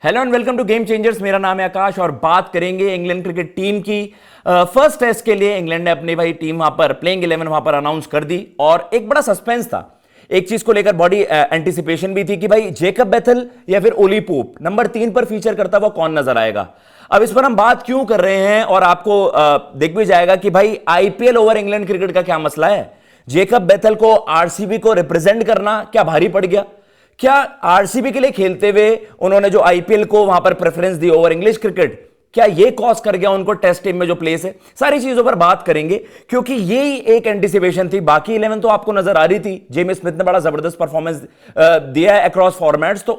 Hello and welcome to game changers. मेरा नाम है आकाश और बात करेंगे इंग्लैंड क्रिकेट टीम की। फर्स्ट टेस्ट के लिए इंग्लैंड ने अपनी भाई टीम वहां पर प्लेइंग 11 वहां पर अनाउंस कर दी और एक बड़ा सस्पेंस था। एक चीज को लेकर बड़ी एंटिसिपेशन भी थी कि भाई जेकब बेथल या फिर ओली पोप नंबर 3 पर फीचर करता हुआ कौन नजर आएगा। अब इस पर हम बात क्यों कर रहे हैं और आपको दिख भी जाएगा कि भाई आईपीएल ओवर इंग्लैंड क्रिकेट का क्या मसला है। जेकब बेथल को आरसीबी को रिप्रेजेंट करना क्या भारी पड़ गया? क्या आरसीबी के लिए खेलते हुए उन्होंने जो आईपीएल को वहां पर preference the over English cricket, क्या ये कॉज कर गया उनको टेस्ट टीम में जो प्लेस है? सारी चीजों पर बात करेंगे क्योंकि ये ही एक एंटिसिपेशन थी। बाकी 11 तो आपको नजर आ रही थी। जेमी स्मिथ ने बड़ा जबरदस्त परफॉर्मेंस दिया है अक्रॉस फॉर्मेट्स, तो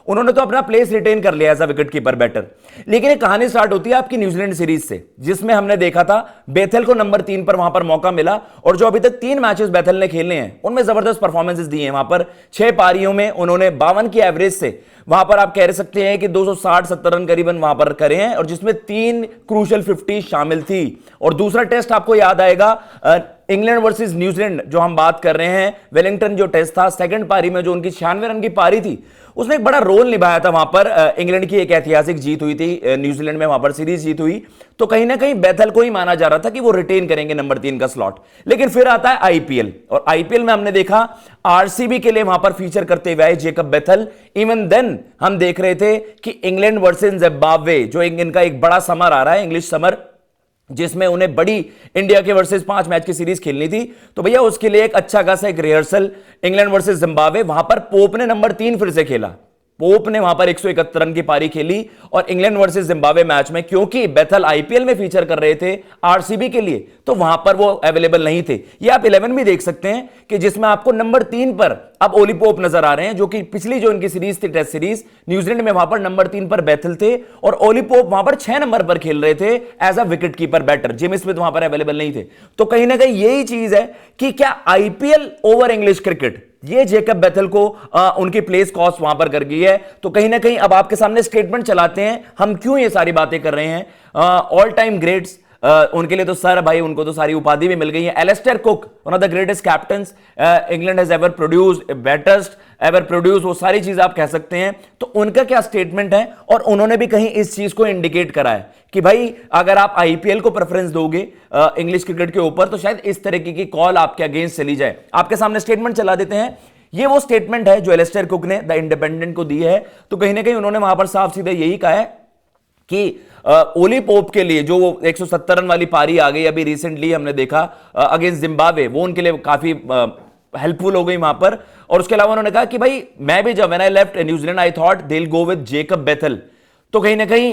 उन्होंने तो अपना प्लेस रिटेन कर लिया as a wicket keeper batter. लेकिन एक कहानी स्टार्ट होती है आपकी न्यूजीलैंड सीरीज से, जिसमें हमने देखा था बेथल को नंबर 3 पर वहां पर मौका मिला और जो अभी तक 3 मैचेस बेथल ने खेले हैं उनमें जबरदस्त परफॉर्मेंसेस दी हैं। वहां पर 6 पारियों में उन्होंने 52 की एवरेज से वहां पर आप कह सकते हैं कि 260-70 रन करीबन वहां पर करे हैं और जिसमें 3 क्रूशल 50 शामिल थी। और दूसरा टेस्ट आपको याद आएगा इंग्लैंड वर्सेस न्यूजीलैंड जो हम बात कर रहे हैं, वेलिंगटन जो टेस्ट था, सेकंड पारी में जो उनकी 96 रन की पारी थी, उसने एक बड़ा रोल निभाया था। वहां पर इंग्लैंड की एक ऐतिहासिक जीत हुई थी, न्यूजीलैंड में वहां पर सीरीज जीत हुई। तो कहीं ना कहीं बेथल को ही माना जा रहा था कि वो रिटेन करेंगे नंबर 3 का स्लॉट। लेकिन फिर आता है आईपीएल और आईपीएल में हमने देखा आरसीबी के लिए वहां पर फीचर करते हुए आए जेकब बेथल। इवन देन हम देख रहे थे कि इंग्लैंड वर्सेस जिम्बाब्वे जो इनका एक बड़ा समर आ रहा है, इंग्लिश समर, जिसमें उन्हें बड़ी इंडिया के वर्सेस 5 मैच की सीरीज खेलनी थी, तो भैया उसके लिए एक अच्छा खासा एक रिहर्सल इंग्लैंड वर्सेस जिम्बाब्वे, वहां पर पोप ने नंबर 3 फिर से खेला। पोप ने वहां पर 171 रन की पारी खेली और इंग्लैंड वर्सेस जिम्बाब्वे मैच में क्योंकि बेथल आईपीएल में फीचर कर रहे थे आरसीबी के लिए, तो वहां पर वो अवेलेबल नहीं थे। ये आप 11 भी देख सकते हैं कि जिसमें आपको नंबर 3 पर अब ओली पोप नजर आ रहे हैं, जो कि पिछली जो इनकी सीरीज थी टेस्ट सीरीज न्यूजीलैंड में, वहां पर नंबर 3 पर बेथल थे और ओली पोप वहां पर 6 नंबर पर खेल रहे थे as a wicket keeper batter. Jamie Smith वहां पर अवेलेबल नहीं थे। तो कहीं ना कहीं यही चीज है कि क्या आईपीएल ओवर इंग्लिश क्रिकेट ये जेकब बेथल को उनकी प्लेस कॉस्ट वहां पर कर गई है। तो कहीं ना कहीं अब आपके सामने स्टेटमेंट चलाते हैं हम क्यों ये सारी बातें कर रहे हैं। ऑल टाइम ग्रेट्स उनके लिए तो सर भाई, उनको तो सारी उपाधि भी मिल गई है। Alastair Cook, one of the greatest captains England has ever produced, bestest ever produce, वो सारी चीज आप कह सकते हैं। तो उनका क्या स्टेटमेंट है और उन्होंने भी कहीं इस चीज को इंडिकेट करा है कि भाई अगर आप आईपीएल को प्रेफरेंस दोगे इंग्लिश क्रिकेट के ऊपर, तो शायद इस तरीके की कॉल आपके अगेंस्ट चली जाए। आपके सामने स्टेटमेंट चला देते हैं। ये वो स्टेटमेंट है जो एलिस्टर कुक ने द इंडिपेंडेंट को दी है। तो कहीं ना कहीं उन्होंने वहां पर साफ सीधे यही कहा है कि ओली पोप के लिए जो 170 रन वाली पारी आ गई अभी रिसेंटली हमने देखा अगेंस्ट जिम्बाब्वे, वो उनके लिए काफी हेल्पफुल हो गई वहां पर। और उसके अलावा उन्होंने कहा कि भाई मैं भी जब when I left New Zealand I thought they will go with Jacob Bethel. तो कहीं ना कहीं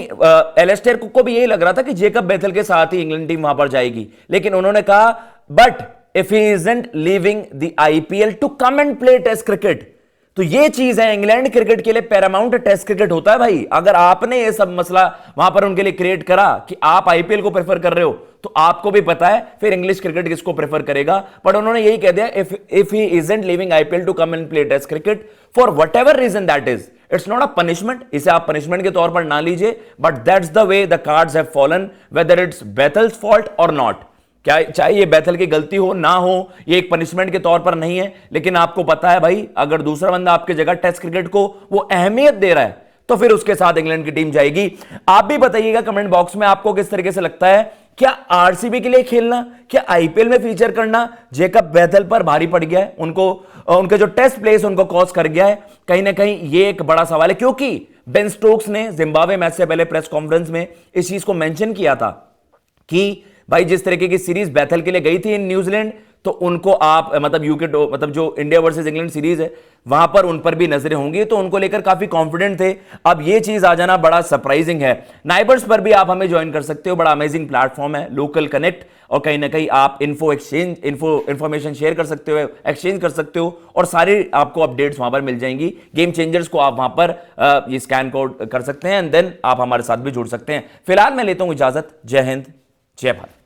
एलिस्टर कुक को भी यही लग रहा था कि जेकब बेथल के साथ ही इंग्लैंड टीम वहां पर जाएगी। लेकिन उन्होंने कहा but if he isn't leaving the IPL to come and play test cricket, तो ये चीज है इंग्लैंड क्रिकेट के लिए पैरामाउंट टेस्ट क्रिकेट होता है भाई। अगर आपने ये सब मसला वहां पर उनके लिए क्रिएट करा कि आप आईपीएल को प्रेफर कर रहे हो, तो आपको भी पता है फिर इंग्लिश क्रिकेट किसको प्रेफर करेगा। बट उन्होंने यही कह दिया if he isn't leaving IPL to come and play test cricket for whatever reason that is, it's not a punishment. इसे आप पनिशमेंट के तौर पर ना लीजिए, but that's the way the cards have fallen, whether it's Bethell's fault और not. क्या चाहे ये बेथल की गलती हो ना हो, ये एक पनिशमेंट के तौर पर नहीं है। लेकिन आपको पता है भाई, अगर दूसरा बंदा आपकी जगह टेस्ट क्रिकेट को वो अहमियत दे रहा है, तो फिर उसके साथ इंग्लैंड की टीम जाएगी। आप भी बताइएगा कमेंट बॉक्स में आपको किस तरीके से लगता है, क्या आरसीबी के लिए खेलना, क्या आईपीएल में फीचर करना जेकब बेथल पर भारी पड़ गया है, उनके जो टेस्ट प्लेस उनको कॉस्ट कर गया है? कहीं ना कहीं ये एक बड़ा सवाल है, क्योंकि बेन स्टोक्स ने जिम्बाब्वे मैच से पहले प्रेस कॉन्फ्रेंस में इस चीज को मेंशन किया था कि भाई जिस तरीके की सीरीज बेथल के लिए गई थी इन न्यूजीलैंड, तो उनको आप मतलब जो इंडिया वर्सेस इंग्लैंड सीरीज है वहां पर उन पर भी नजरें होंगी, तो उनको लेकर काफी कॉन्फिडेंट थे। अब ये चीज आ जाना बड़ा सरप्राइजिंग है। नाइबर्स पर भी आप हमें ज्वाइन कर सकते हो, बड़ा अमेजिंग प्लेटफॉर्म है, लोकल कनेक्ट, और कहीं ना कहीं आप इंफॉर्मेशन शेयर कर सकते हो, एक्सचेंज कर सकते हो और सारी आपको अपडेट्स वहां पर मिल जाएंगी। गेम चेंजर्स को आप वहां पर ये स्कैन कोड कर सकते हैं एंड देन आप हमारे साथ भी जुड़ सकते हैं। फिलहाल मैं लेता हूं इजाजत। जय हिंद, जय भारत।